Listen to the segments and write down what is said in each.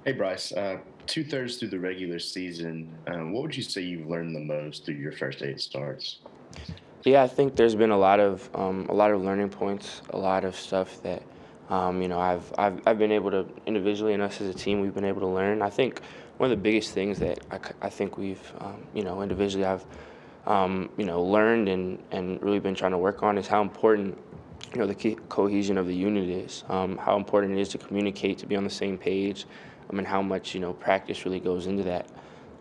Hey Bryce, two-thirds through the regular season, what would you say you've learned the most through your first eight starts? Yeah, I think there's been a lot of learning points, a lot of stuff that I've been able to individually and us as a team we've been able to learn. I think one of the biggest things that I think we've individually I've learned and really been trying to work on is how important the cohesion of the unit is, how important it is to communicate, to be on the same page, and how much practice really goes into that.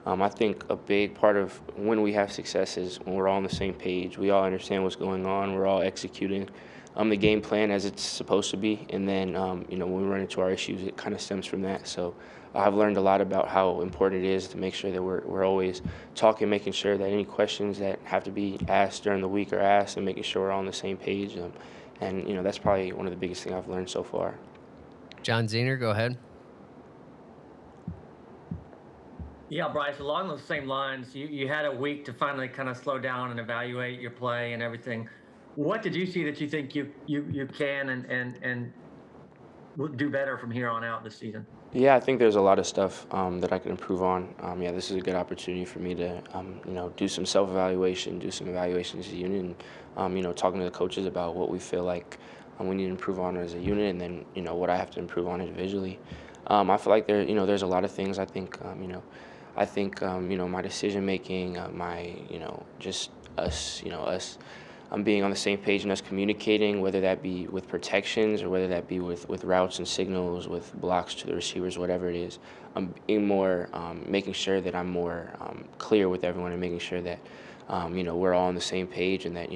I think a big part of when we have success is when we're all on the same page. We all understand what's going on. We're all executing the game plan as it's supposed to be. And then, when we run into our issues, it kind of stems from that. So I've learned a lot about how important it is to make sure that we're always talking, making sure that any questions that have to be asked during the week are asked, and making sure we're all on the same page. And that's probably one of the biggest things I've learned so far. John Zener, go ahead. Yeah, Bryce, along those same lines, you had a week to finally kind of slow down and evaluate your play and everything. What did you see that you think you can and will do better from here on out this season? Yeah, I think there's a lot of stuff that I can improve on. Yeah, this is a good opportunity for me to, do some self-evaluation, do some evaluations as a unit, and, talking to the coaches about what we feel like we need to improve on as a unit, and then, what I have to improve on individually. I feel like there's a lot of things I think, my decision making, just us being on the same page and us communicating, whether that be with protections or whether that be with routes and signals, with blocks to the receivers, whatever it is. I'm being more, making sure that I'm more clear with everyone and making sure that, we're all on the same page and that,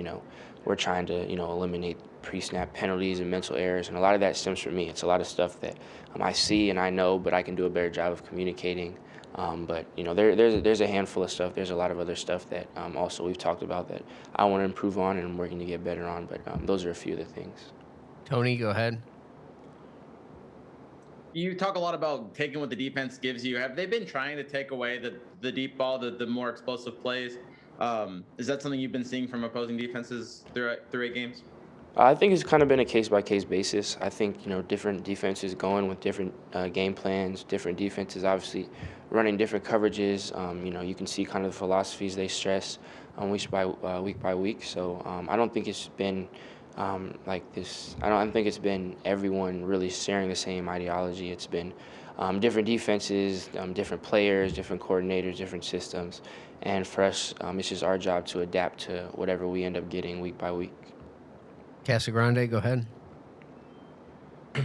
we're trying to, eliminate pre-snap penalties and mental errors. And a lot of that stems from me. It's a lot of stuff that I see and I know, but I can do a better job of communicating. But there's a handful of stuff. There's a lot of other stuff that also we've talked about that I want to improve on and I'm working to get better on. But those are a few of the things. Tony, go ahead. You talk a lot about taking what the defense gives you. Have they been trying to take away the deep ball, the more explosive plays? Is that something you've been seeing from opposing defenses through 8 games? I think it's kind of been a case by case basis. I think different defenses going with different game plans, different defenses obviously running different coverages. You can see kind of the philosophies they stress week by week. So I don't think it's been like this. I don't think it's been everyone really sharing the same ideology. It's been different defenses, different players, different coordinators, different systems, and for us, it's just our job to adapt to whatever we end up getting week by week. Casagrande, go ahead.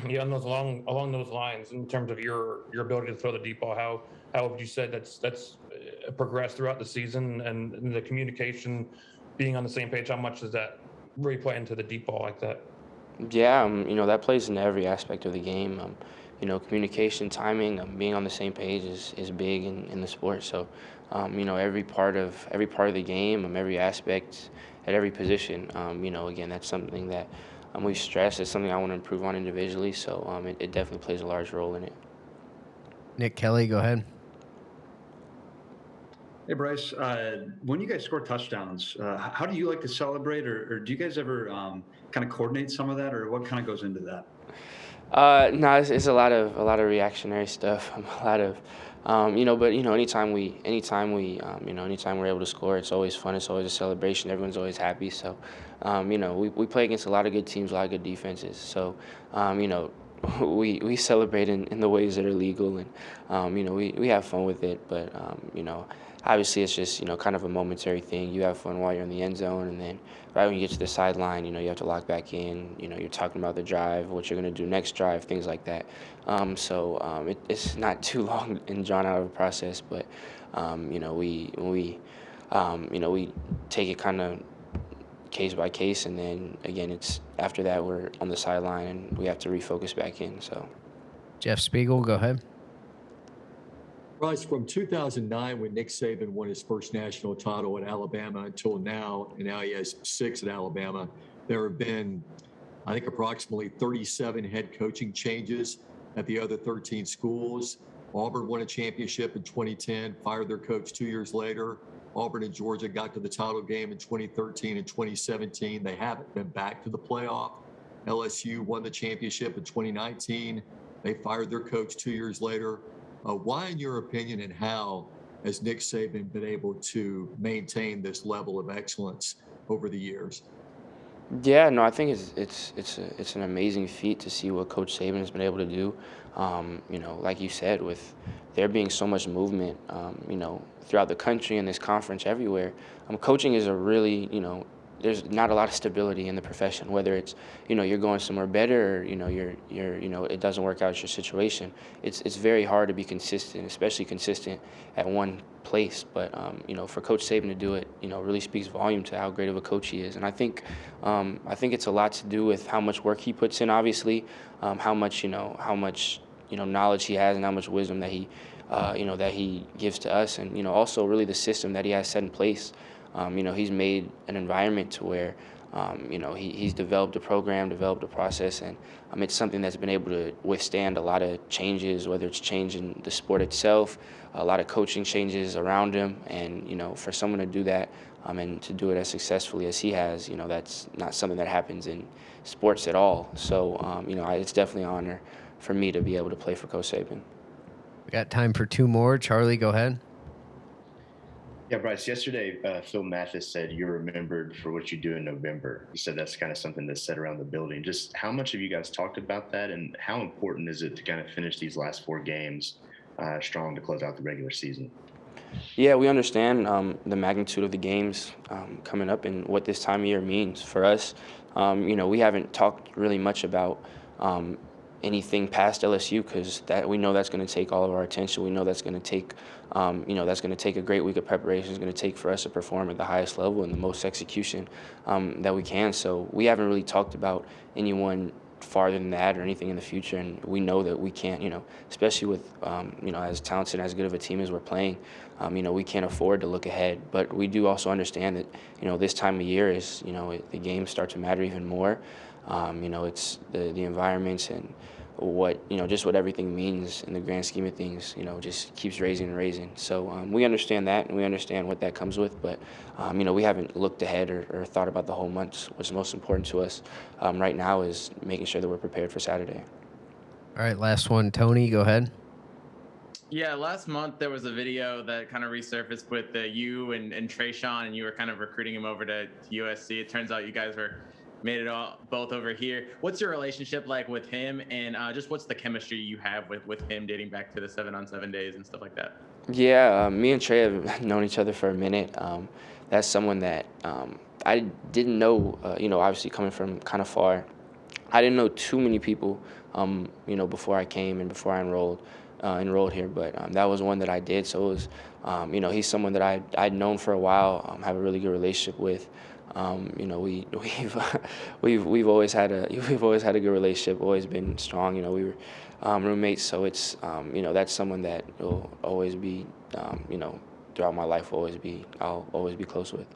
Yeah, along those lines, in terms of your ability to throw the deep ball, how would you say that's progressed throughout the season and the communication, being on the same page? How much does that really play into the deep ball like that? Yeah, that plays into every aspect of the game. Communication, timing, being on the same page is big in the sport. So, every part of the game, every aspect, at every position. Again, that's something that we stress. It's something I want to improve on individually. So, it definitely plays a large role in it. Nick Kelly, go ahead. Hey Bryce, when you guys score touchdowns, how do you like to celebrate, or do you guys ever kind of coordinate some of that, or what kind of goes into that? No, it's a lot of reactionary stuff. A lot of, but anytime we're able to score, it's always fun. It's always a celebration. Everyone's always happy. So, we play against a lot of good teams, a lot of good defenses. So, we celebrate in the ways that are legal, and we have fun with it. But obviously it's just kind of a momentary thing. You have fun while you're in the end zone, and then right when you get to the sideline, you have to lock back in. You're talking about the drive, what you're gonna do next drive, things like that. It's not too long and drawn out of a process, but we take it kind of case by case, and then again, it's after that we're on the sideline and we have to refocus back in. So. Jeff Spiegel, go ahead. Bryce, from 2009, when Nick Saban won his first national title at Alabama until now, and now he has six at Alabama, there have been, I think, approximately 37 head coaching changes at the other 13 schools. Auburn won a championship in 2010, fired their coach 2 years later. Auburn and Georgia got to the title game in 2013 and 2017. They haven't been back to the playoff. LSU won the championship in 2019. They fired their coach 2 years later. Why, in your opinion, and how has Nick Saban been able to maintain this level of excellence over the years? Yeah, no, I think it's an amazing feat to see what Coach Saban has been able to do. Like you said, with there being so much movement, throughout the country and this conference everywhere, coaching is a really, there's not a lot of stability in the profession. Whether it's, you're going somewhere better, or it doesn't work out your situation. It's very hard to be consistent, especially consistent at one place. But for Coach Saban to do it, really speaks volume to how great of a coach he is. And I think it's a lot to do with how much work he puts in. Obviously, how much knowledge he has and how much wisdom that he gives to us, and also really the system that he has set in place. He's made an environment to where he's developed a program, developed a process, and it's something that's been able to withstand a lot of changes, whether it's change in the sport itself, a lot of coaching changes around him, and for someone to do that and to do it as successfully as he has, that's not something that happens in sports at all. So it's definitely an honor for me to be able to play for Coach Saban. We got time for two more. Charlie, go ahead. Yeah, Bryce, yesterday, Phil Mathis said you're remembered for what you do in November. He said that's kind of something that's said around the building. Just how much have you guys talked about that, and how important is it to kind of finish these last 4 games strong to close out the regular season? Yeah, we understand the magnitude of the games coming up and what this time of year means for us. We haven't talked really much about anything past LSU because that we know that's going to take all of our attention. We know that's going to take, a great week of preparation. It's going to take for us to perform at the highest level and the most execution that we can. So we haven't really talked about anyone farther than that or anything in the future, and we know that we can't, especially with, as talented and as good of a team as we're playing, we can't afford to look ahead. But we do also understand that, this time of year is, the games start to matter even more. It's the environments and just what everything means in the grand scheme of things, just keeps raising and raising. So we understand that, and we understand what that comes with, but, we haven't looked ahead or thought about the whole month. What's most important to us right now is making sure that we're prepared for Saturday. All right, last one. Tony, go ahead. Yeah, last month there was a video that kind of resurfaced with you and Trayshawn, and you were kind of recruiting him over to USC. It turns out you guys made it all both over here. What's your relationship like with him, and just what's the chemistry you have with him dating back to the 7-on-7 days and stuff like that? Yeah, me and Trey have known each other for a minute. That's someone that I didn't know, obviously coming from kind of far. I didn't know too many people, before I came and before I enrolled here, but that was one that I did. So it was, he's someone that I'd known for a while, have a really good relationship with. We've always had a good relationship, always been strong. We were roommates, so it's that's someone that will always be, throughout my life, I'll always be close with.